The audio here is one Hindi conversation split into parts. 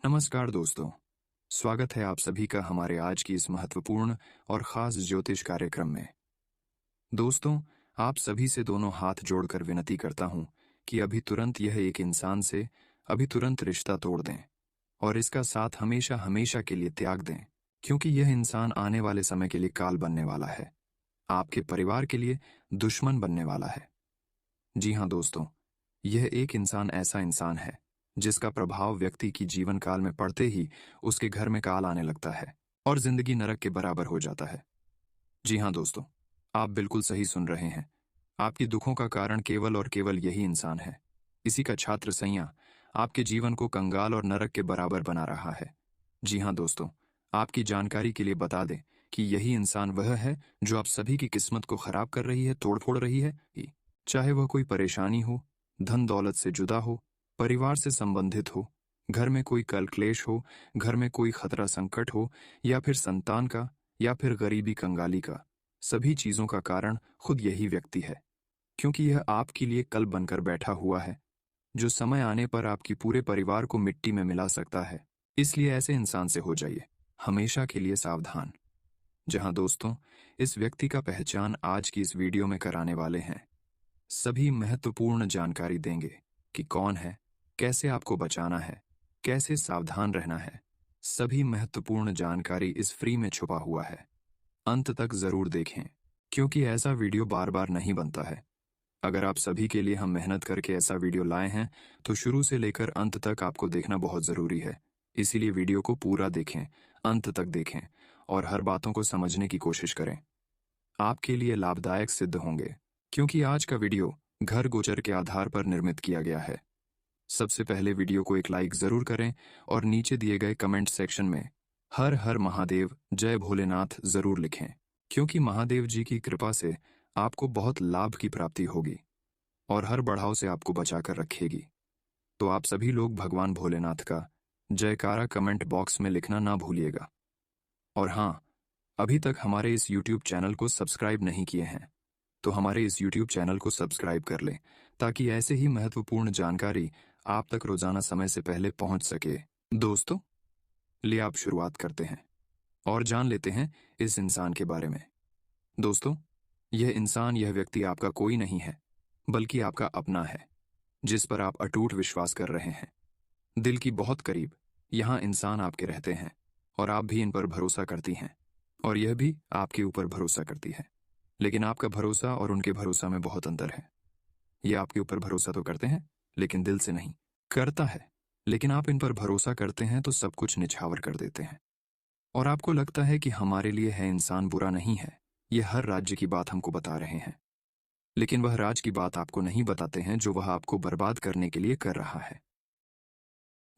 नमस्कार दोस्तों, स्वागत है आप सभी का हमारे आज की इस महत्वपूर्ण और खास ज्योतिष कार्यक्रम में। दोस्तों, आप सभी से दोनों हाथ जोड़कर विनती करता हूं कि अभी तुरंत यह एक इंसान से अभी तुरंत रिश्ता तोड़ दें और इसका साथ हमेशा हमेशा के लिए त्याग दें, क्योंकि यह इंसान आने वाले समय के लिए काल बनने वाला है, आपके परिवार के लिए दुश्मन बनने वाला है। जी हाँ दोस्तों, यह एक इंसान ऐसा इंसान है जिसका प्रभाव व्यक्ति की जीवन काल में पड़ते ही उसके घर में काल आने लगता है और जिंदगी नरक के बराबर हो जाता है। जी हाँ दोस्तों, आप बिल्कुल सही सुन रहे हैं। आपकी दुखों का कारण केवल और केवल यही इंसान है। इसी का छात्र सैया आपके जीवन को कंगाल और नरक के बराबर बना रहा है। जी हाँ दोस्तों, आपकी जानकारी के लिए बता दें कि यही इंसान वह है जो आप सभी की किस्मत को खराब कर रही है, तोड़ फोड़ रही है। चाहे वह कोई परेशानी हो, धन दौलत से जुदा हो, परिवार से संबंधित हो, घर में कोई कल क्लेश हो, घर में कोई खतरा संकट हो, या फिर संतान का, या फिर गरीबी कंगाली का, सभी चीजों का कारण खुद यही व्यक्ति है, क्योंकि यह आपके लिए कल बनकर बैठा हुआ है जो समय आने पर आपकी पूरे परिवार को मिट्टी में मिला सकता है। इसलिए ऐसे इंसान से हो जाइए हमेशा के लिए सावधान। जहां दोस्तों, इस व्यक्ति का पहचान आज की इस वीडियो में कराने वाले हैं। सभी महत्वपूर्ण जानकारी देंगे कि कौन है, कैसे आपको बचाना है, कैसे सावधान रहना है। सभी महत्वपूर्ण जानकारी इस फ्री में छुपा हुआ है। अंत तक जरूर देखें, क्योंकि ऐसा वीडियो बार बार नहीं बनता है। अगर आप सभी के लिए हम मेहनत करके ऐसा वीडियो लाए हैं तो शुरू से लेकर अंत तक आपको देखना बहुत जरूरी है। इसीलिए वीडियो को पूरा देखें, अंत तक देखें और हर बातों को समझने की कोशिश करें। आपके लिए लाभदायक सिद्ध होंगे, क्योंकि आज का वीडियो घर गोचर के आधार पर निर्मित किया गया है। सबसे पहले वीडियो को एक लाइक जरूर करें और नीचे दिए गए कमेंट सेक्शन में हर हर महादेव जय भोलेनाथ जरूर लिखें, क्योंकि महादेव जी की कृपा से आपको बहुत लाभ की प्राप्ति होगी और हर बढ़ाव से आपको बचाकर रखेगी। तो आप सभी लोग भगवान भोलेनाथ का जयकारा कमेंट बॉक्स में लिखना ना भूलिएगा। और हाँ, अभी तक हमारे इस YouTube चैनल को सब्सक्राइब नहीं किए हैं तो हमारे इस YouTube चैनल को सब्सक्राइब कर लें, ताकि ऐसे ही महत्वपूर्ण जानकारी आप तक रोजाना समय से पहले पहुंच सके। दोस्तों, लिए आप शुरुआत करते हैं और जान लेते हैं इस इंसान के बारे में। दोस्तों, यह इंसान, यह व्यक्ति आपका कोई नहीं है, बल्कि आपका अपना है, जिस पर आप अटूट विश्वास कर रहे हैं। दिल की बहुत करीब यहाँ इंसान आपके रहते हैं और आप भी इन पर भरोसा करती हैं और यह भी आपके ऊपर भरोसा करती है। लेकिन आपका भरोसा और उनके भरोसा में बहुत अंतर है। ये आपके ऊपर भरोसा तो करते हैं, लेकिन दिल से नहीं। करता है, लेकिन आप इन पर भरोसा करते हैं तो सब कुछ निछावर कर देते हैं और आपको लगता है कि हमारे लिए है इंसान बुरा नहीं है। ये हर राज्य की बात हमको बता रहे हैं, लेकिन वह राज की बात आपको नहीं बताते हैं जो वह आपको बर्बाद करने के लिए कर रहा है।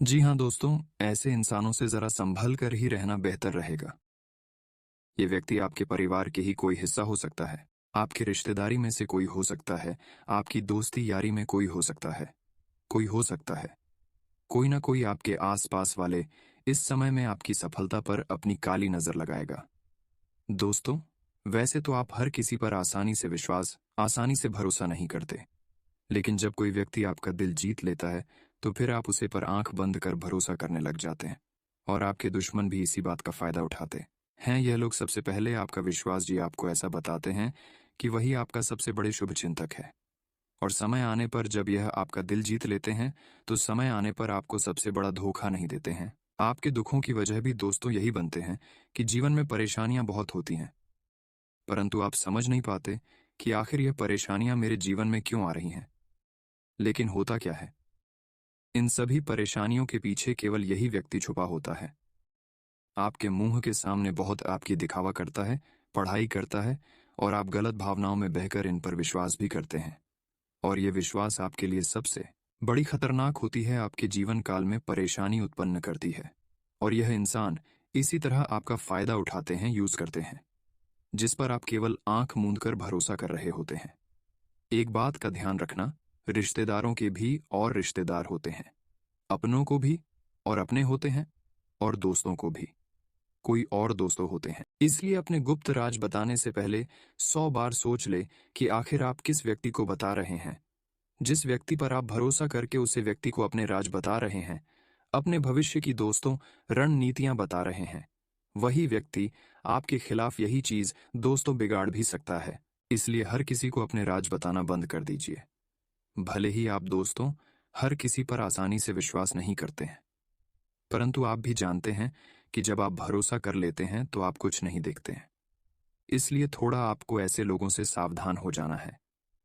जी हाँ दोस्तों, ऐसे इंसानों से जरा संभल कर ही रहना बेहतर रहेगा। ये व्यक्ति आपके परिवार के ही कोई हिस्सा हो सकता है, आपकी रिश्तेदारी में से कोई हो सकता है, आपकी दोस्ती यारी में कोई हो सकता है, कोई ना कोई आपके आसपास वाले इस समय में आपकी सफलता पर अपनी काली नजर लगाएगा। दोस्तों, वैसे तो आप हर किसी पर आसानी से भरोसा नहीं करते, लेकिन जब कोई व्यक्ति आपका दिल जीत लेता है तो फिर आप उसे पर आंख बंद कर भरोसा करने लग जाते हैं और आपके दुश्मन भी इसी बात का फायदा उठाते हैं। यह लोग सबसे पहले आपका विश्वास जी आपको ऐसा बताते हैं कि वही आपका सबसे बड़े शुभ चिंतक है, और समय आने पर जब यह आपका दिल जीत लेते हैं तो समय आने पर आपको सबसे बड़ा धोखा नहीं देते हैं। आपके दुखों की वजह भी दोस्तों यही बनते हैं कि जीवन में परेशानियां बहुत होती हैं, परंतु आप समझ नहीं पाते कि आखिर यह परेशानियां मेरे जीवन में क्यों आ रही हैं। लेकिन होता क्या है, इन सभी परेशानियों के पीछे केवल यही व्यक्ति छुपा होता है। आपके मुंह के सामने बहुत आपकी दिखावा करता है, पढ़ाई करता है, और आप गलत भावनाओं में बहकर इन पर विश्वास भी करते हैं। और ये विश्वास आपके लिए सबसे बड़ी खतरनाक होती है, आपके जीवन काल में परेशानी उत्पन्न करती है। और यह इंसान इसी तरह आपका फायदा उठाते हैं, यूज करते हैं, जिस पर आप केवल आंख मूंद कर भरोसा कर रहे होते हैं। एक बात का ध्यान रखना, रिश्तेदारों के भी और रिश्तेदार होते हैं, अपनों को भी और अपने होते हैं, और दोस्तों को भी कोई और दोस्तों होते हैं। इसलिए अपने गुप्त राज बताने से पहले 100 बार सोच ले कि आखिर आप किस व्यक्ति को बता रहे हैं। जिस व्यक्ति पर आप भरोसा करके उसे व्यक्ति को अपने राज बता रहे हैं, अपने भविष्य की दोस्तों रणनीतियां बता रहे हैं। वही व्यक्ति आपके खिलाफ यही चीज दोस्तों बिगाड़ भी सकता है। इसलिए हर किसी को अपने राज बताना बंद कर दीजिए। भले ही आप दोस्तों हर किसी पर आसानी से विश्वास नहीं करते हैं, परंतु आप भी जानते हैं कि जब आप भरोसा कर लेते हैं तो आप कुछ नहीं देखते हैं। इसलिए थोड़ा आपको ऐसे लोगों से सावधान हो जाना है।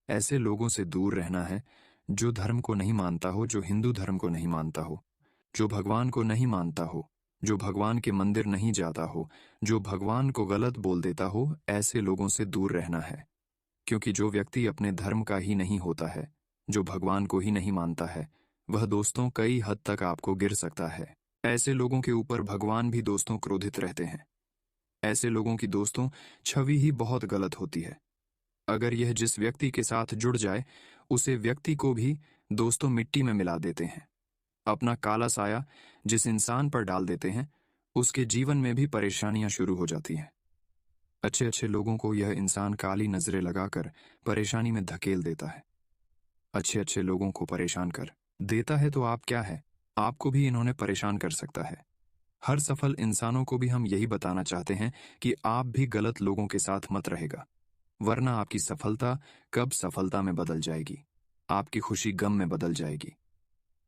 ऐसे लोगों से दूर रहना है जो धर्म को नहीं मानता हो, जो हिंदू धर्म को नहीं मानता हो, जो भगवान को नहीं मानता हो, जो भगवान के मंदिर नहीं जाता हो, जो भगवान को गलत बोल देता हो। ऐसे लोगों से दूर रहना है, क्योंकि जो व्यक्ति अपने धर्म का ही नहीं होता है, जो भगवान को ही नहीं मानता है, वह दोस्तों कई हद तक आपको गिर सकता है। ऐसे लोगों के ऊपर भगवान भी दोस्तों क्रोधित रहते हैं। ऐसे लोगों की दोस्तों छवि ही बहुत गलत होती है। अगर यह जिस व्यक्ति के साथ जुड़ जाए, उसे व्यक्ति को भी दोस्तों मिट्टी में मिला देते हैं। अपना काला साया जिस इंसान पर डाल देते हैं, उसके जीवन में भी परेशानियां शुरू हो जाती हैं। अच्छे अच्छे लोगों को यह इंसान काली नजरें लगाकर परेशानी में धकेल देता है। अच्छे अच्छे लोगों को परेशान कर देता है तो आप क्या है, आपको भी इन्होंने परेशान कर सकता है। हर सफल इंसानों को भी हम यही बताना चाहते हैं कि आप भी गलत लोगों के साथ मत रहेगा, वरना आपकी सफलता कब सफलता में बदल जाएगी, आपकी खुशी गम में बदल जाएगी।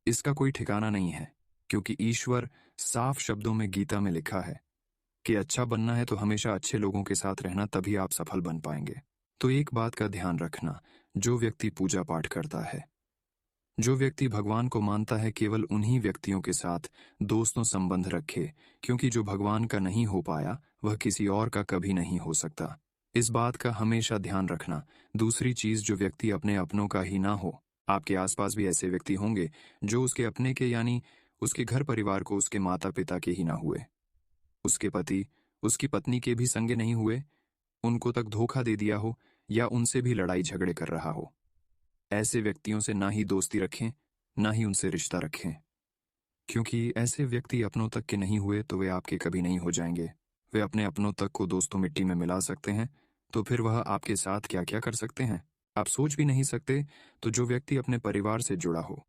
इसका कोई ठिकाना नहीं है, क्योंकि ईश्वर साफ शब्दों में गीता में लिखा है कि अच्छा बनना है तो हमेशा अच्छे लोगों के साथ रहना, तभी आप सफल बन पाएंगे। तो एक बात का ध्यान रखना, जो व्यक्ति पूजा पाठ करता है, जो व्यक्ति भगवान को मानता है, केवल उन्हीं व्यक्तियों के साथ दोस्तों संबंध रखे, क्योंकि जो भगवान का नहीं हो पाया वह किसी और का कभी नहीं हो सकता। इस बात का हमेशा ध्यान रखना। दूसरी चीज, जो व्यक्ति अपने अपनों का ही ना हो, आपके आसपास भी ऐसे व्यक्ति होंगे जो उसके अपने के यानी उसके घर परिवार को उसके माता पिता के ही ना हुए, उसके पति उसकी पत्नी के भी संगे नहीं हुए, उनको तक धोखा दे दिया हो या उनसे भी लड़ाई झगड़े कर रहा हो। ऐसे व्यक्तियों से ना ही दोस्ती रखें, ना ही उनसे रिश्ता रखें, क्योंकि ऐसे व्यक्ति अपनों तक के नहीं हुए तो वे आपके कभी नहीं हो जाएंगे। वे अपने अपनों तक को दोस्तों मिट्टी में मिला सकते हैं, तो फिर वह आपके साथ क्या क्या कर सकते हैं आप सोच भी नहीं सकते। तो जो व्यक्ति अपने परिवार से जुड़ा हो,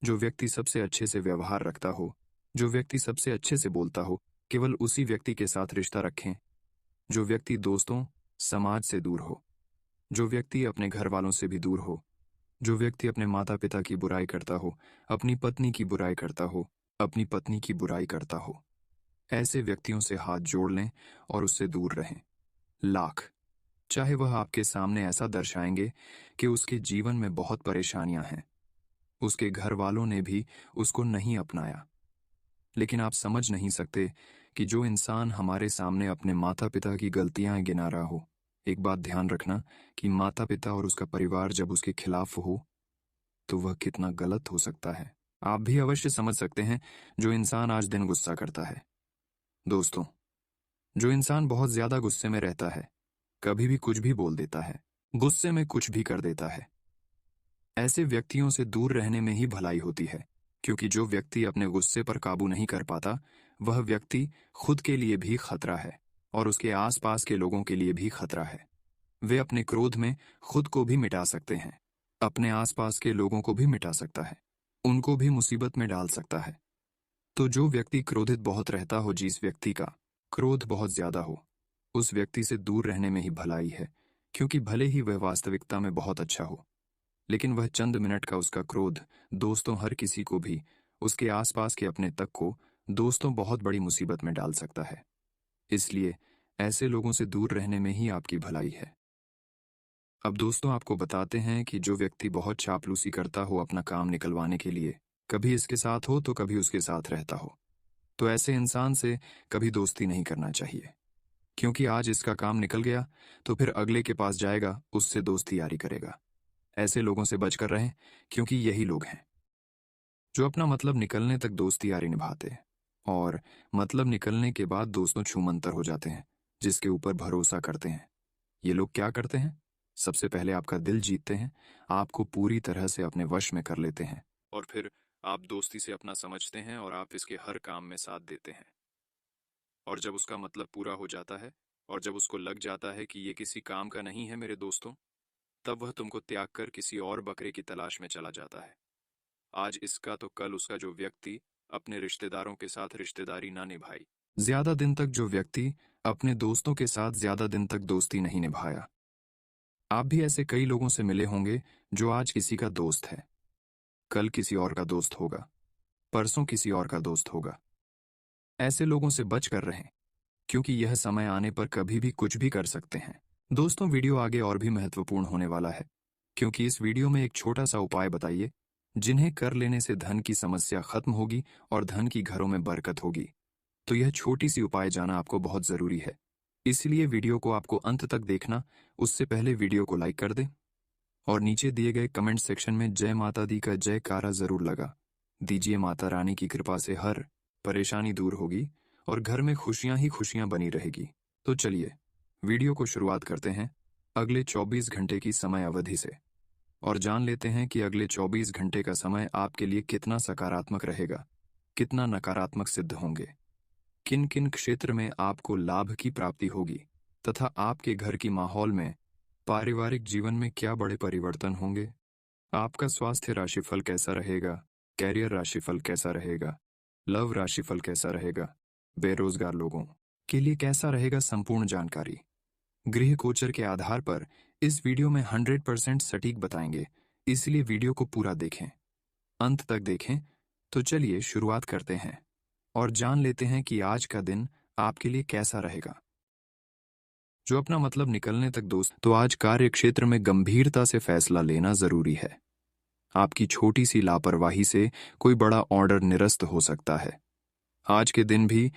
जो व्यक्ति सबसे अच्छे से व्यवहार रखता हो, जो व्यक्ति सबसे अच्छे से बोलता हो, केवल उसी व्यक्ति के साथ रिश्ता रखें। जो व्यक्ति दोस्तों समाज से दूर हो, जो व्यक्ति अपने घर वालों से भी दूर हो, जो व्यक्ति अपने माता पिता की बुराई करता हो, अपनी पत्नी की बुराई करता हो, अपनी पत्नी की बुराई करता हो, ऐसे व्यक्तियों से हाथ जोड़ लें और उससे दूर रहें। लाख चाहे वह आपके सामने ऐसा दर्शाएंगे कि उसके जीवन में बहुत परेशानियां हैं, उसके घर वालों ने भी उसको नहीं अपनाया, लेकिन आप समझ नहीं सकते कि जो इंसान हमारे सामने अपने माता पिता की गलतियां गिना रहा हो, एक बात ध्यान रखना कि माता पिता और उसका परिवार जब उसके खिलाफ हो तो वह कितना गलत हो सकता है। आप भी अवश्य समझ सकते हैं जो इंसान आज दिन गुस्सा करता है। दोस्तों, जो इंसान बहुत ज्यादा गुस्से में रहता है, कभी भी कुछ भी बोल देता है, गुस्से में कुछ भी कर देता है, ऐसे व्यक्तियों से दूर रहने में ही भलाई होती है। क्योंकि जो व्यक्ति अपने गुस्से पर काबू नहीं कर पाता, वह व्यक्ति खुद के लिए भी खतरा है और उसके आसपास के लोगों के लिए भी खतरा है। वे अपने क्रोध में खुद को भी मिटा सकते हैं, अपने आसपास के लोगों को भी मिटा सकता है, उनको भी मुसीबत में डाल सकता है। तो जो व्यक्ति क्रोधित बहुत रहता हो, जिस व्यक्ति का क्रोध बहुत ज्यादा हो, उस व्यक्ति से दूर रहने में ही भलाई है। क्योंकि भले ही वह वास्तविकता में बहुत अच्छा हो, लेकिन वह चंद मिनट का उसका क्रोध दोस्तों हर किसी को भी, उसके आसपास के अपने तक को दोस्तों बहुत बड़ी मुसीबत में डाल सकता है। इसलिए ऐसे लोगों से दूर रहने में ही आपकी भलाई है। अब दोस्तों आपको बताते हैं कि जो व्यक्ति बहुत चापलूसी करता हो अपना काम निकलवाने के लिए, कभी इसके साथ हो तो कभी उसके साथ रहता हो, तो ऐसे इंसान से कभी दोस्ती नहीं करना चाहिए। क्योंकि आज इसका काम निकल गया तो फिर अगले के पास जाएगा, उससे दोस्ती यारी करेगा। ऐसे लोगों से बचकर रहें, क्योंकि यही लोग हैं जो अपना मतलब निकलने तक दोस्ती यारी निभाते हैं और मतलब निकलने के बाद दोस्तों छूमंतर हो जाते हैं, जिसके ऊपर भरोसा करते हैं। ये लोग क्या करते हैं? सबसे पहले आपका दिल जीतते हैं, आपको पूरी तरह से अपने वश में कर लेते हैं और फिर आप दोस्ती से अपना समझते हैं और आप इसके हर काम में साथ देते हैं। और जब उसका मतलब पूरा हो जाता है और जब उसको लग जाता है कि ये किसी काम का नहीं है मेरे दोस्तों, तब वह तुमको त्याग कर किसी और बकरे की तलाश में चला जाता है। आज इसका तो कल उसका जो व्यक्ति अपने रिश्तेदारों के साथ रिश्तेदारी ना निभाई। ज्यादा दिन तक जो व्यक्ति अपने दोस्तों के साथ ज्यादा दिन तक दोस्ती नहीं निभाया। आप भी ऐसे कई लोगों से मिले होंगे जो आज किसी का दोस्त है, कल किसी और का दोस्त होगा, परसों किसी और का दोस्त होगा। ऐसे लोगों से बच कर रहें, क्योंकि यह समय आने पर कभी भी कुछ भी कर सकते हैं। दोस्तों, वीडियो आगे और भी महत्वपूर्ण होने वाला है, क्योंकि इस वीडियो में एक छोटा सा उपाय बताइए जिन्हें कर लेने से धन की समस्या खत्म होगी और धन की घरों में बरकत होगी। तो यह छोटी सी उपाय जाना आपको बहुत जरूरी है, इसलिए वीडियो को आपको अंत तक देखना। उससे पहले वीडियो को लाइक कर दें और नीचे दिए गए कमेंट सेक्शन में जय माता दी का जयकारा जरूर लगा दीजिए। माता रानी की कृपा से हर परेशानी दूर होगी और घर में खुशियां ही खुशियां बनी रहेगी। तो चलिए वीडियो को शुरुआत करते हैं अगले 24 घंटे की समय अवधि से, और जान लेते हैं कि अगले 24 घंटे का समय आपके लिए कितना सकारात्मक रहेगा, कितना नकारात्मक सिद्ध होंगे, किन किन क्षेत्र में आपको लाभ की प्राप्ति होगी, तथा आपके घर की माहौल में, पारिवारिक जीवन में क्या बड़े परिवर्तन होंगे। आपका स्वास्थ्य राशिफल कैसा रहेगा, कैरियर राशिफल कैसा रहेगा, लव राशिफल कैसा रहेगा, बेरोजगार लोगों के लिए कैसा रहेगा, संपूर्ण जानकारी गृह गोचर के आधार पर इस वीडियो में 100% सटीक बताएंगे, इसलिए वीडियो को पूरा देखें, अंत तक देखें। तो चलिए शुरुआत करते हैं और जान लेते हैं कि आज का दिन आपके लिए कैसा रहेगा। जो अपना मतलब निकलने तक दोस्त, तो आज कार्य क्षेत्र में गंभीरता से फैसला लेना जरूरी है। आपकी छोटी सी लापरवाही से कोई बड़ा ऑर्डर निरस्त हो सकता है। आज के दिन भी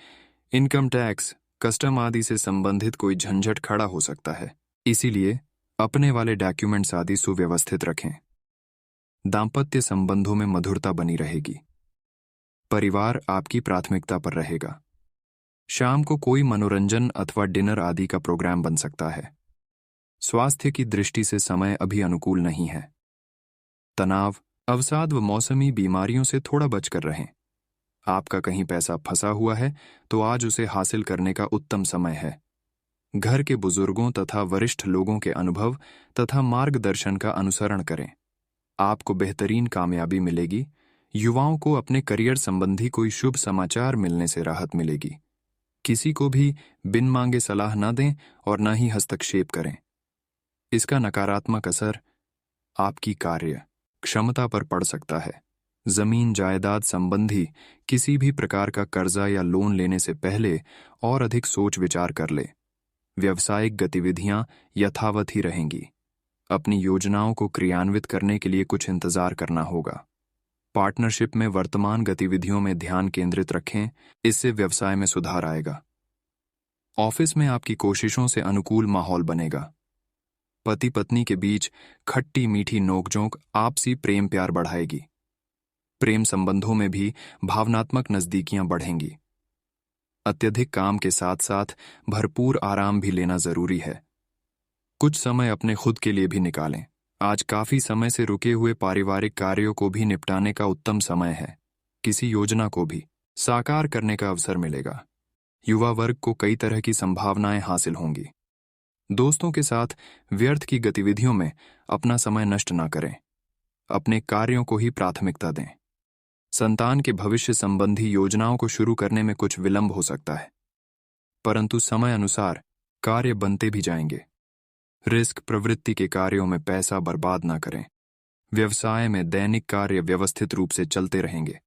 इनकम टैक्स, कस्टम आदि से संबंधित कोई झंझट खड़ा हो सकता है, इसीलिए अपने वाले डॉक्यूमेंट्स आदि सुव्यवस्थित रखें। दाम्पत्य संबंधों में मधुरता बनी रहेगी। परिवार आपकी प्राथमिकता पर रहेगा। शाम को कोई मनोरंजन अथवा डिनर आदि का प्रोग्राम बन सकता है। स्वास्थ्य की दृष्टि से समय अभी अनुकूल नहीं है। तनाव, अवसाद व मौसमी बीमारियों से थोड़ा बचकर रहें। आपका कहीं पैसा फंसा हुआ है तो आज उसे हासिल करने का उत्तम समय है। घर के बुजुर्गों तथा वरिष्ठ लोगों के अनुभव तथा मार्गदर्शन का अनुसरण करें। आपको बेहतरीन कामयाबी मिलेगी। युवाओं को अपने करियर संबंधी कोई शुभ समाचार मिलने से राहत मिलेगी। किसी को भी बिन मांगे सलाह न दें और न ही हस्तक्षेप करें। इसका नकारात्मक असर आपकी कार्य क्षमता पर पड़ सकता है। जमीन जायदाद संबंधी किसी भी प्रकार का कर्जा या लोन लेने से पहले और अधिक सोच विचार कर ले। व्यावसायिक गतिविधियां यथावत ही रहेंगी। अपनी योजनाओं को क्रियान्वित करने के लिए कुछ इंतजार करना होगा। पार्टनरशिप में वर्तमान गतिविधियों में ध्यान केंद्रित रखें, इससे व्यवसाय में सुधार आएगा। ऑफिस में आपकी कोशिशों से अनुकूल माहौल बनेगा। पति पत्नी के बीच खट्टी मीठी नोकझोंक आपसी प्रेम प्यार बढ़ाएगी। प्रेम संबंधों में भी भावनात्मक नजदीकियां बढ़ेंगी। अत्यधिक काम के साथ साथ भरपूर आराम भी लेना जरूरी है। कुछ समय अपने खुद के लिए भी निकालें। आज काफी समय से रुके हुए पारिवारिक कार्यों को भी निपटाने का उत्तम समय है। किसी योजना को भी साकार करने का अवसर मिलेगा। युवा वर्ग को कई तरह की संभावनाएं हासिल होंगी। दोस्तों के साथ व्यर्थ की गतिविधियों में अपना समय नष्ट ना करें। अपने कार्यों को ही प्राथमिकता दें। संतान के भविष्य संबंधी योजनाओं को शुरू करने में कुछ विलंब हो सकता है, परंतु समय अनुसार कार्य बनते भी जाएंगे। रिस्क प्रवृत्ति के कार्यों में पैसा बर्बाद ना करें। व्यवसाय में दैनिक कार्य व्यवस्थित रूप से चलते रहेंगे।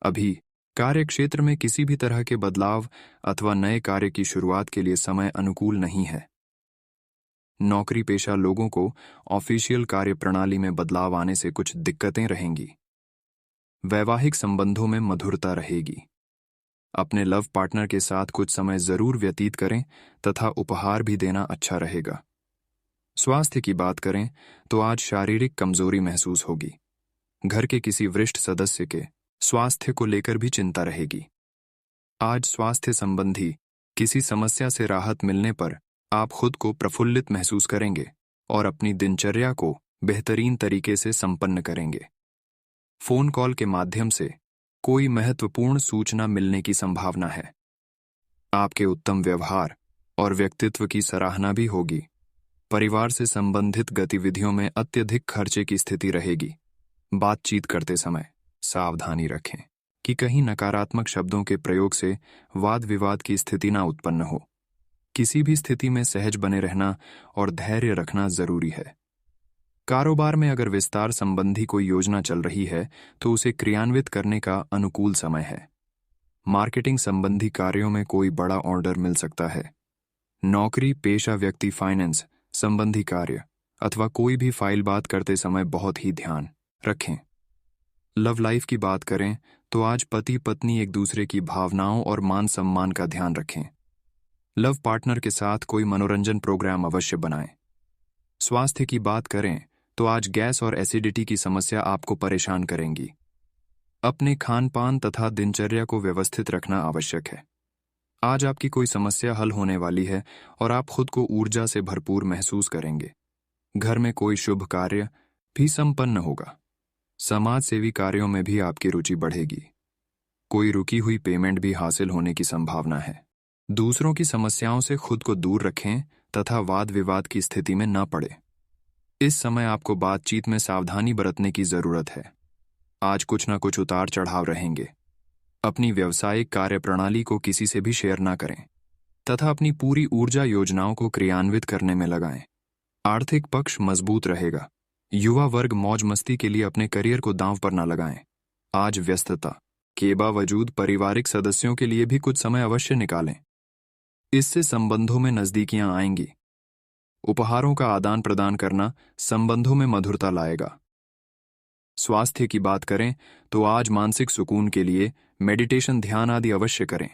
अभी कार्य क्षेत्र में किसी भी तरह के बदलाव अथवा नए कार्य की शुरुआत के लिए समय अनुकूल नहीं है। नौकरी पेशा लोगों को ऑफिशियल कार्य प्रणाली में बदलाव आने से कुछ दिक्कतें रहेंगी। वैवाहिक संबंधों में मधुरता रहेगी। अपने लव पार्टनर के साथ कुछ समय जरूर व्यतीत करें तथा उपहार भी देना अच्छा रहेगा। स्वास्थ्य की बात करें तो आज शारीरिक कमजोरी महसूस होगी। घर के किसी वरिष्ठ सदस्य के स्वास्थ्य को लेकर भी चिंता रहेगी। आज स्वास्थ्य संबंधी किसी समस्या से राहत मिलने पर आप खुद को प्रफुल्लित महसूस करेंगे और अपनी दिनचर्या को बेहतरीन तरीके से संपन्न करेंगे। फोन कॉल के माध्यम से कोई महत्वपूर्ण सूचना मिलने की संभावना है। आपके उत्तम व्यवहार और व्यक्तित्व की सराहना भी होगी। परिवार से संबंधित गतिविधियों में अत्यधिक खर्चे की स्थिति रहेगी। बातचीत करते समय सावधानी रखें। कि कहीं नकारात्मक शब्दों के प्रयोग से वाद विवाद की स्थिति ना उत्पन्न हो। किसी भी स्थिति में सहज बने रहना और धैर्य रखना जरूरी है। कारोबार में अगर विस्तार संबंधी कोई योजना चल रही है तो उसे क्रियान्वित करने का अनुकूल समय है। मार्केटिंग संबंधी कार्यों में कोई बड़ा ऑर्डर मिल सकता है। नौकरी पेशा व्यक्ति फाइनेंस संबंधी कार्य अथवा कोई भी फाइल बात करते समय बहुत ही ध्यान रखें। लव लाइफ की बात करें तो आज पति पत्नी एक दूसरे की भावनाओं और मान सम्मान का ध्यान रखें। लव पार्टनर के साथ कोई मनोरंजन प्रोग्राम अवश्य बनाएं। स्वास्थ्य की बात करें तो आज गैस और एसिडिटी की समस्या आपको परेशान करेंगी। अपने खान पान तथा दिनचर्या को व्यवस्थित रखना आवश्यक है। आज आपकी कोई समस्या हल होने वाली है और आप खुद को ऊर्जा से भरपूर महसूस करेंगे। घर में कोई शुभ कार्य भी संपन्न होगा। समाज सेवी कार्यों में भी आपकी रुचि बढ़ेगी। कोई रुकी हुई पेमेंट भी हासिल होने की संभावना है। दूसरों की समस्याओं से खुद को दूर रखें तथा वाद विवाद की स्थिति में न पड़े। इस समय आपको बातचीत में सावधानी बरतने की जरूरत है। आज कुछ न कुछ उतार चढ़ाव रहेंगे। अपनी व्यावसायिक कार्यप्रणाली को किसी से भी शेयर न करें तथा अपनी पूरी ऊर्जा योजनाओं को क्रियान्वित करने में लगाएं। आर्थिक पक्ष मजबूत रहेगा। युवा वर्ग मौज मस्ती के लिए अपने करियर को दांव पर न लगाएं। आज व्यस्तता के बावजूद पारिवारिक सदस्यों के लिए भी कुछ समय अवश्य निकालें। इससे संबंधों में नजदीकियां आएंगी। उपहारों का आदान प्रदान करना संबंधों में मधुरता लाएगा। स्वास्थ्य की बात करें तो आज मानसिक सुकून के लिए मेडिटेशन ध्यान आदि अवश्य करें।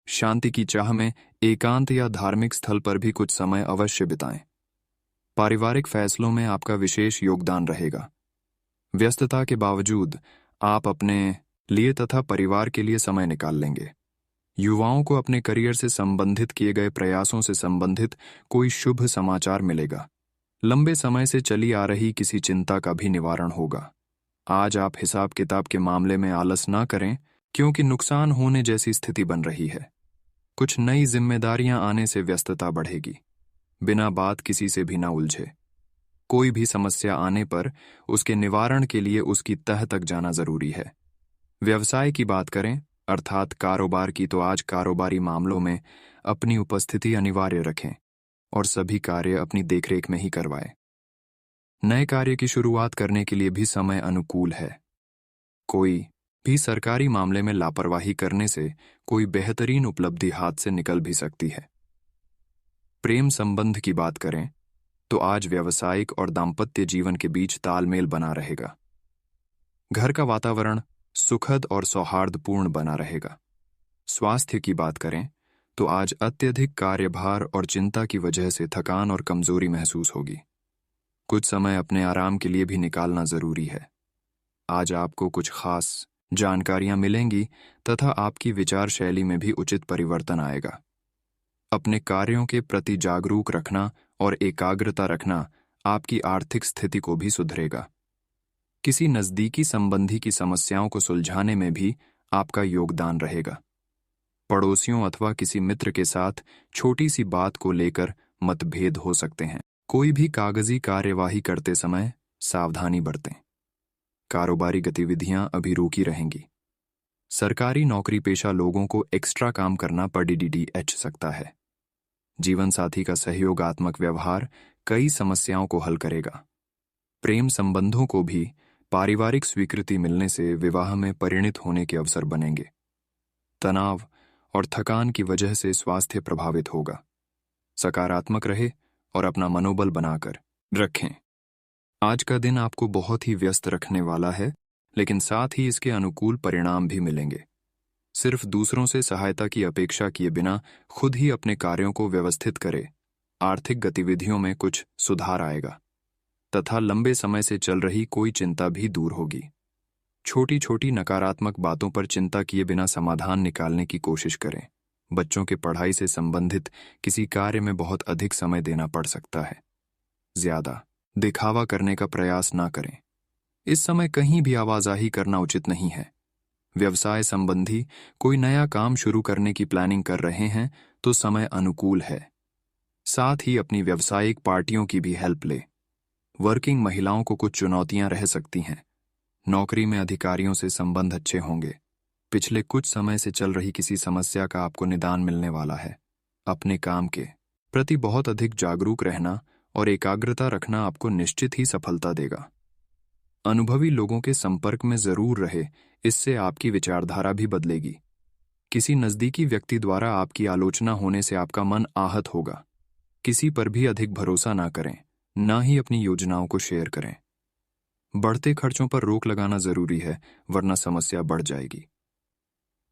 शांति की चाह में एकांत या धार्मिक स्थल पर भी कुछ समय अवश्य बिताएं। पारिवारिक फैसलों में आपका विशेष योगदान रहेगा। व्यस्तता के बावजूद आप अपने लिए तथा परिवार के लिए समय निकाल लेंगे। युवाओं को अपने करियर से संबंधित किए गए प्रयासों से संबंधित कोई शुभ समाचार मिलेगा। लंबे समय से चली आ रही किसी चिंता का भी निवारण होगा। आज आप हिसाब किताब के मामले में आलस ना करें क्योंकि नुकसान होने जैसी स्थिति बन रही है। कुछ नई जिम्मेदारियां आने से व्यस्तता बढ़ेगी। बिना बात किसी से भी ना उलझे। कोई भी समस्या आने पर उसके निवारण के लिए उसकी तह तक जाना जरूरी है। व्यवसाय की बात करें अर्थात कारोबार की तो आज कारोबारी मामलों में अपनी उपस्थिति अनिवार्य रखें और सभी कार्य अपनी देखरेख में ही करवाएं। नए कार्य की शुरुआत करने के लिए भी समय अनुकूल है। कोई भी सरकारी मामले में लापरवाही करने से कोई बेहतरीन उपलब्धि हाथ से निकल भी सकती है। प्रेम संबंध की बात करें तो आज व्यावसायिक और दाम्पत्य जीवन के बीच तालमेल बना रहेगा। घर का वातावरण सुखद और सौहार्दपूर्ण बना रहेगा। स्वास्थ्य की बात करें तो आज अत्यधिक कार्यभार और चिंता की वजह से थकान और कमजोरी महसूस होगी। कुछ समय अपने आराम के लिए भी निकालना जरूरी है। आज आपको कुछ खास जानकारियां मिलेंगी तथा आपकी विचार शैली में भी उचित परिवर्तन आएगा। अपने कार्यों के प्रति जागरूक रखना और एकाग्रता रखना आपकी आर्थिक स्थिति को भी सुधरेगा। किसी नजदीकी संबंधी की समस्याओं को सुलझाने में भी आपका योगदान रहेगा। पड़ोसियों अथवा किसी मित्र के साथ छोटी सी बात को लेकर मतभेद हो सकते हैं। कोई भी कागजी कार्यवाही करते समय सावधानी बरतें। कारोबारी गतिविधियां अभी रुकी रहेंगी। सरकारी नौकरी पेशा लोगों को एक्स्ट्रा काम करना पड़ सकता है। जीवन साथी का सहयोगात्मक व्यवहार कई समस्याओं को हल करेगा। प्रेम संबंधों को भी पारिवारिक स्वीकृति मिलने से विवाह में परिणित होने के अवसर बनेंगे। तनाव और थकान की वजह से स्वास्थ्य प्रभावित होगा। सकारात्मक रहे और अपना मनोबल बनाकर रखें। आज का दिन आपको बहुत ही व्यस्त रखने वाला है, लेकिन साथ ही इसके अनुकूल परिणाम भी मिलेंगे। सिर्फ दूसरों से सहायता की अपेक्षा किए बिना खुद ही अपने कार्यों को व्यवस्थित करें। आर्थिक गतिविधियों में कुछ सुधार आएगा तथा लंबे समय से चल रही कोई चिंता भी दूर होगी। छोटी छोटी नकारात्मक बातों पर चिंता किए बिना समाधान निकालने की कोशिश करें। बच्चों के पढ़ाई से संबंधित किसी कार्य में बहुत अधिक समय देना पड़ सकता है। ज्यादा दिखावा करने का प्रयास ना करें। इस समय कहीं भी आवाजाही करना उचित नहीं है। व्यवसाय संबंधी कोई नया काम शुरू करने की प्लानिंग कर रहे हैं तो समय अनुकूल है। साथ ही अपनी व्यावसायिक पार्टियों की भी हेल्प ले। वर्किंग महिलाओं को कुछ चुनौतियां रह सकती हैं। नौकरी में अधिकारियों से संबंध अच्छे होंगे। पिछले कुछ समय से चल रही किसी समस्या का आपको निदान मिलने वाला है। अपने काम के प्रति बहुत अधिक जागरूक रहना और एकाग्रता रखना आपको निश्चित ही सफलता देगा। अनुभवी लोगों के संपर्क में जरूर रहे, इससे आपकी विचारधारा भी बदलेगी। किसी नजदीकी व्यक्ति द्वारा आपकी आलोचना होने से आपका मन आहत होगा। किसी पर भी अधिक भरोसा ना करें, ना ही अपनी योजनाओं को शेयर करें। बढ़ते खर्चों पर रोक लगाना जरूरी है, वरना समस्या बढ़ जाएगी।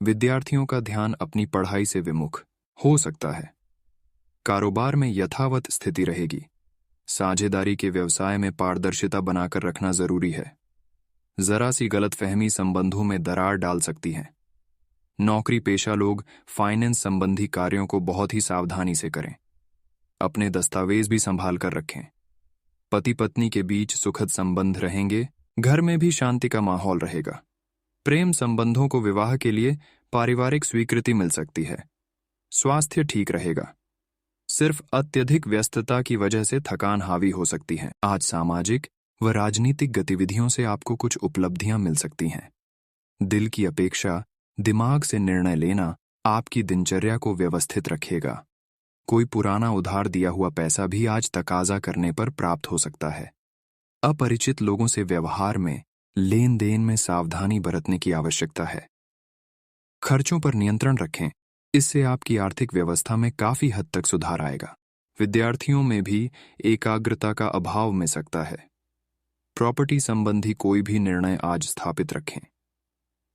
विद्यार्थियों का ध्यान अपनी पढ़ाई से विमुख हो सकता है। कारोबार में यथावत स्थिति रहेगी। साझेदारी के व्यवसाय में पारदर्शिता बनाकर रखना जरूरी है। जरा सी गलतफहमी संबंधों में दरार डाल सकती है। नौकरी पेशा लोग फाइनेंस संबंधी कार्यों को बहुत ही सावधानी से करें। अपने दस्तावेज भी संभाल कर रखें। पति पत्नी के बीच सुखद संबंध रहेंगे। घर में भी शांति का माहौल रहेगा। प्रेम संबंधों को विवाह के लिए पारिवारिक स्वीकृति मिल सकती है। स्वास्थ्य ठीक रहेगा। सिर्फ अत्यधिक व्यस्तता की वजह से थकान हावी हो सकती है। आज सामाजिक व राजनीतिक गतिविधियों से आपको कुछ उपलब्धियां मिल सकती हैं। दिल की अपेक्षा दिमाग से निर्णय लेना आपकी दिनचर्या को व्यवस्थित रखेगा। कोई पुराना उधार दिया हुआ पैसा भी आज तकाजा करने पर प्राप्त हो सकता है। अपरिचित लोगों से व्यवहार में, लेन देन में सावधानी बरतने की आवश्यकता है। खर्चों पर नियंत्रण रखें, इससे आपकी आर्थिक व्यवस्था में काफी हद तक सुधार आएगा। विद्यार्थियों में भी एकाग्रता का अभाव मिल सकता है। प्रॉपर्टी संबंधी कोई भी निर्णय आज स्थापित रखें।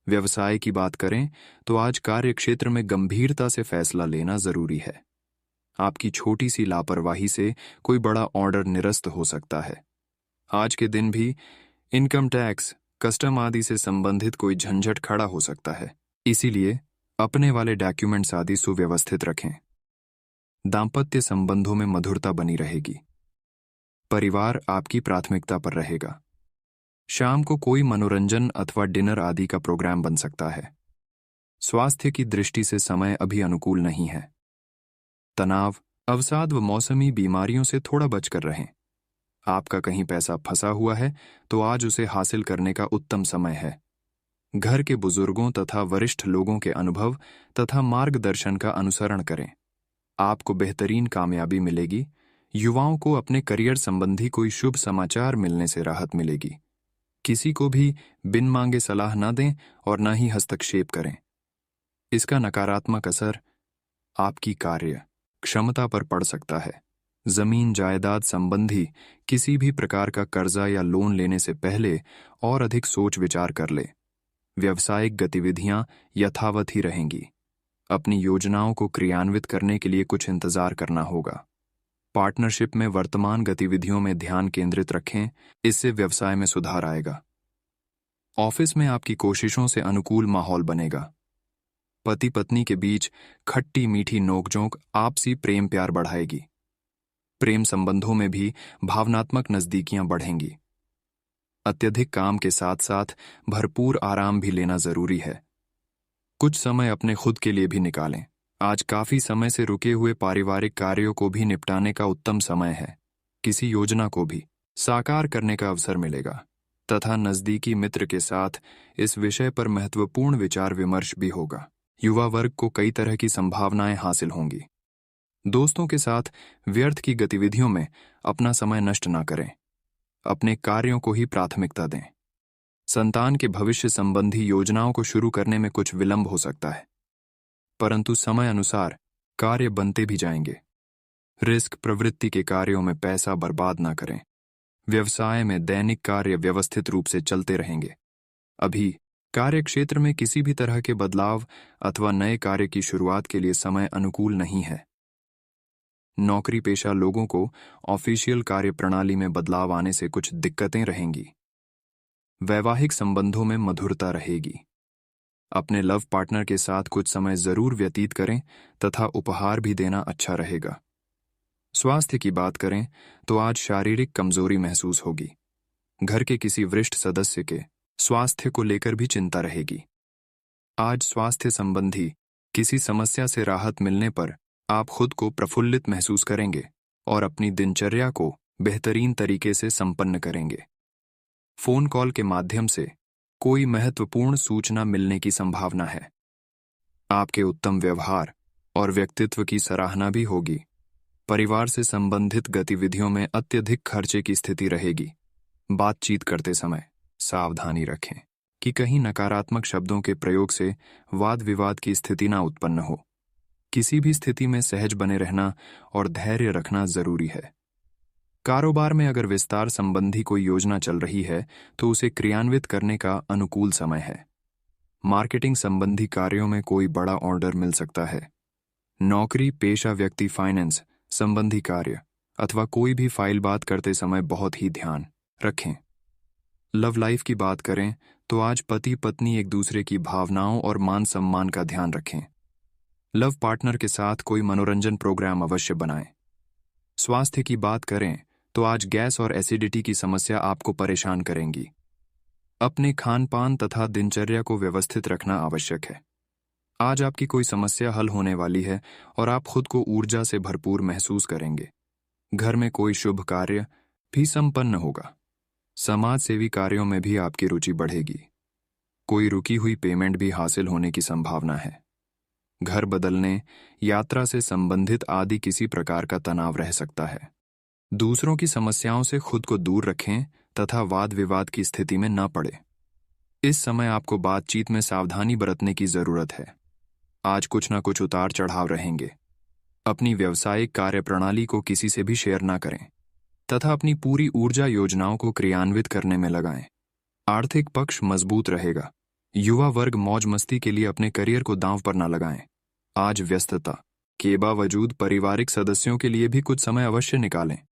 व्यवसाय की बात करें तो आज कार्यक्षेत्र में गंभीरता से फैसला लेना जरूरी है। आपकी छोटी सी लापरवाही से कोई बड़ा ऑर्डर निरस्त हो सकता है। आज के दिन भी इनकम टैक्स, कस्टम आदि से संबंधित कोई झंझट खड़ा हो सकता है। इसीलिए अपने वाले डॉक्यूमेंट्स आदि सुव्यवस्थित रखें। दांपत्य संबंधों में मधुरता बनी रहेगी। परिवार आपकी प्राथमिकता पर रहेगा। शाम को कोई मनोरंजन अथवा डिनर आदि का प्रोग्राम बन सकता है। स्वास्थ्य की दृष्टि से समय अभी अनुकूल नहीं है। तनाव, अवसाद व मौसमी बीमारियों से थोड़ा बचकर रहें। आपका कहीं पैसा फंसा हुआ है तो आज उसे हासिल करने का उत्तम समय है। घर के बुजुर्गों तथा वरिष्ठ लोगों के अनुभव तथा मार्गदर्शन का अनुसरण करें। आपको बेहतरीन कामयाबी मिलेगी। युवाओं को अपने करियर संबंधी कोई शुभ समाचार मिलने से राहत मिलेगी। किसी को भी बिन मांगे सलाह न दें और न ही हस्तक्षेप करें। इसका नकारात्मक असर आपकी कार्य क्षमता पर पड़ सकता है। जमीन जायदाद संबंधी किसी भी प्रकार का कर्जा या लोन लेने से पहले और अधिक सोच विचार कर ले। व्यावसायिक गतिविधियां यथावत ही रहेंगी। अपनी योजनाओं को क्रियान्वित करने के लिए कुछ इंतजार करना होगा। पार्टनरशिप में वर्तमान गतिविधियों में ध्यान केंद्रित रखें, इससे व्यवसाय में सुधार आएगा। ऑफिस में आपकी कोशिशों से अनुकूल माहौल बनेगा। पति पत्नी के बीच खट्टी मीठी नोकझोंक आपसी प्रेम प्यार बढ़ाएगी। प्रेम संबंधों में भी भावनात्मक नजदीकियां बढ़ेंगी। अत्यधिक काम के साथ साथ भरपूर आराम भी लेना जरूरी है। कुछ समय अपने खुद के लिए भी निकालें। आज काफी समय से रुके हुए पारिवारिक कार्यों को भी निपटाने का उत्तम समय है। किसी योजना को भी साकार करने का अवसर मिलेगा तथा नजदीकी मित्र के साथ इस विषय पर महत्वपूर्ण विचार विमर्श भी होगा। युवा वर्ग को कई तरह की संभावनाएं हासिल होंगी। दोस्तों के साथ व्यर्थ की गतिविधियों में अपना समय नष्ट ना करें। अपने कार्यों को ही प्राथमिकता दें। संतान के भविष्य संबंधी योजनाओं को शुरू करने में कुछ विलंब हो सकता है, परंतु समय अनुसार कार्य बनते भी जाएंगे। रिस्क प्रवृत्ति के कार्यों में पैसा बर्बाद ना करें। व्यवसाय में दैनिक कार्य व्यवस्थित रूप से चलते रहेंगे। अभी कार्यक्षेत्र में किसी भी तरह के बदलाव अथवा नए कार्य की शुरुआत के लिए समय अनुकूल नहीं है। नौकरी पेशा लोगों को ऑफिशियल कार्य प्रणाली में बदलाव आने से कुछ दिक्कतें रहेंगी। वैवाहिक संबंधों में मधुरता रहेगी। अपने लव पार्टनर के साथ कुछ समय जरूर व्यतीत करें तथा उपहार भी देना अच्छा रहेगा। स्वास्थ्य की बात करें तो आज शारीरिक कमजोरी महसूस होगी। घर के किसी वरिष्ठ सदस्य के स्वास्थ्य को लेकर भी चिंता रहेगी। आज स्वास्थ्य संबंधी किसी समस्या से राहत मिलने पर आप खुद को प्रफुल्लित महसूस करेंगे और अपनी दिनचर्या को बेहतरीन तरीके से संपन्न करेंगे। फोन कॉल के माध्यम से कोई महत्वपूर्ण सूचना मिलने की संभावना है। आपके उत्तम व्यवहार और व्यक्तित्व की सराहना भी होगी। परिवार से संबंधित गतिविधियों में अत्यधिक खर्चे की स्थिति रहेगी। बातचीत करते समय सावधानी रखें कि कहीं नकारात्मक शब्दों के प्रयोग से वाद विवाद की स्थिति ना उत्पन्न हो। किसी भी स्थिति में सहज बने रहना और धैर्य रखना जरूरी है। कारोबार में अगर विस्तार संबंधी कोई योजना चल रही है तो उसे क्रियान्वित करने का अनुकूल समय है। मार्केटिंग संबंधी कार्यों में कोई बड़ा ऑर्डर मिल सकता है। नौकरी पेशा व्यक्ति फाइनेंस संबंधी कार्य अथवा कोई भी फाइल बात करते समय बहुत ही ध्यान रखें। लव लाइफ की बात करें तो आज पति पत्नी एक दूसरे की भावनाओं और मान सम्मान का ध्यान रखें। लव पार्टनर के साथ कोई मनोरंजन प्रोग्राम अवश्य बनाएं। स्वास्थ्य की बात करें तो आज गैस और एसिडिटी की समस्या आपको परेशान करेंगी। अपने खान पान तथा दिनचर्या को व्यवस्थित रखना आवश्यक है। आज आपकी कोई समस्या हल होने वाली है और आप खुद को ऊर्जा से भरपूर महसूस करेंगे। घर में कोई शुभ कार्य भी संपन्न होगा। समाज सेवी कार्यों में भी आपकी रुचि बढ़ेगी। कोई रुकी हुई पेमेंट भी हासिल होने की संभावना है। घर बदलने, यात्रा से संबंधित आदि किसी प्रकार का तनाव रह सकता है। दूसरों की समस्याओं से खुद को दूर रखें तथा वाद विवाद की स्थिति में न पड़े। इस समय आपको बातचीत में सावधानी बरतने की जरूरत है। आज कुछ न कुछ उतार चढ़ाव रहेंगे। अपनी व्यावसायिक कार्यप्रणाली को किसी से भी शेयर न करें तथा अपनी पूरी ऊर्जा योजनाओं को क्रियान्वित करने में लगाएं। आर्थिक पक्ष मजबूत रहेगा। युवा वर्ग मौज मस्ती के लिए अपने करियर को दांव पर न लगाएं। आज व्यस्तता के बावजूद पारिवारिक सदस्यों के लिए भी कुछ समय अवश्य निकालें।